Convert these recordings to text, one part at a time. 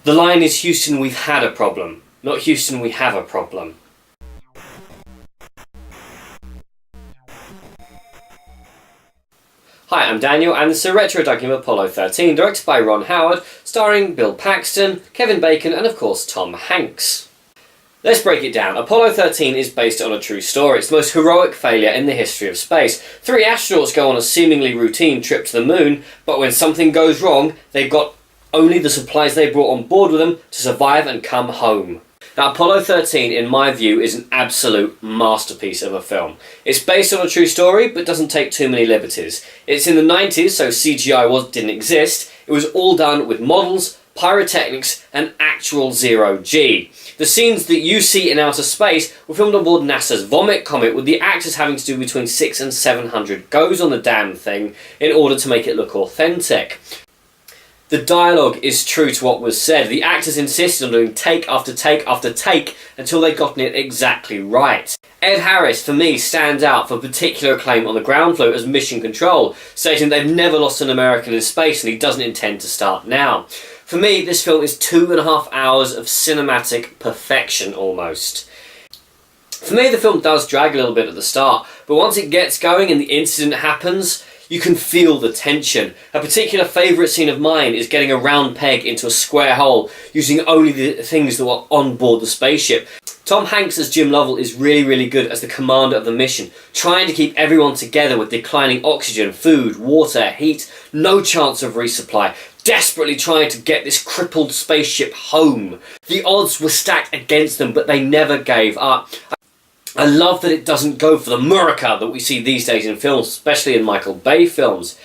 The line is, "Houston, we've had a problem," not "Houston, we have a problem." Hi, I'm Daniel, and this is a retro documentary of Apollo 13, directed by Ron Howard, starring Bill Paxton, Kevin Bacon, and of course Tom Hanks. Let's break it down. Apollo 13 is based on a true story. It's the most heroic failure in the history of space. 3 astronauts go on a seemingly routine trip to the moon, but when something goes wrong, they've got only the supplies they brought on board with them to survive and come home. Now, Apollo 13, in my view, is an absolute masterpiece of a film. It's based on a true story, but doesn't take too many liberties. It's in the 90s, so CGI didn't exist. It was all done with models, pyrotechnics, and actual zero-G. The scenes that you see in outer space were filmed on board NASA's Vomit Comet, with the actors having to do between 600 and 700 goes on the damn thing in order to make it look authentic. The dialogue is true to what was said. The actors insisted on doing take after take after take until they'd gotten it exactly right. Ed Harris, for me, stands out for particular acclaim on the ground floor as Mission Control, stating they've never lost an American in space and he doesn't intend to start now. For me, this film is 2.5 hours of cinematic perfection, almost. For me, the film does drag a little bit at the start, but once it gets going and the incident happens, you can feel the tension. A particular favourite scene of mine is getting a round peg into a square hole using only the things that were on board the spaceship. Tom Hanks as Jim Lovell is really good as the commander of the mission, trying to keep everyone together with declining oxygen, food, water, heat, no chance of resupply, desperately trying to get this crippled spaceship home. The odds were stacked against them, but they never gave up. I love that it doesn't go for the Murica that we see these days in films, especially in Michael Bay films.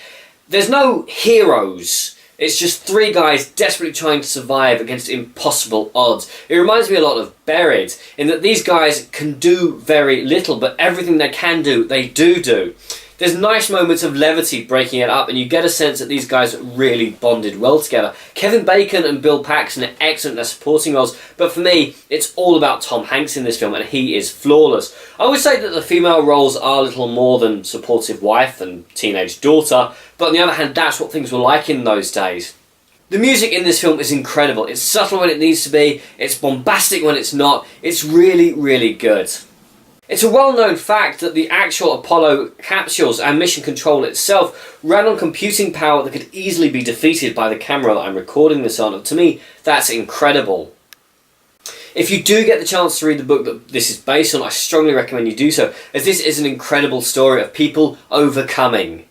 There's no heroes. It's just 3 guys desperately trying to survive against impossible odds. It reminds me a lot of Buried, in that these guys can do very little, but everything they can do, they do. There's nice moments of levity breaking it up, and you get a sense that these guys really bonded well together. Kevin Bacon and Bill Paxton are excellent in their supporting roles, but for me, it's all about Tom Hanks in this film, and he is flawless. I would say that the female roles are a little more than supportive wife and teenage daughter, but on the other hand, that's what things were like in those days. The music in this film is incredible. It's subtle when it needs to be, it's bombastic when it's not, it's really good. It's a well-known fact that the actual Apollo capsules and Mission Control itself ran on computing power that could easily be defeated by the camera that I'm recording this on. To me, that's incredible. If you do get the chance to read the book that this is based on, I strongly recommend you do so, as this is an incredible story of people overcoming.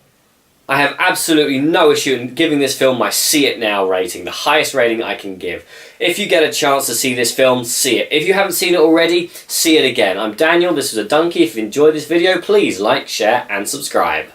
I have absolutely no issue in giving this film my see it now rating, the highest rating I can give. If you get a chance to see this film, see it. If you haven't seen it already, see it again. I'm Daniel, this was a Donkey. If you enjoyed this video, please like, share and subscribe.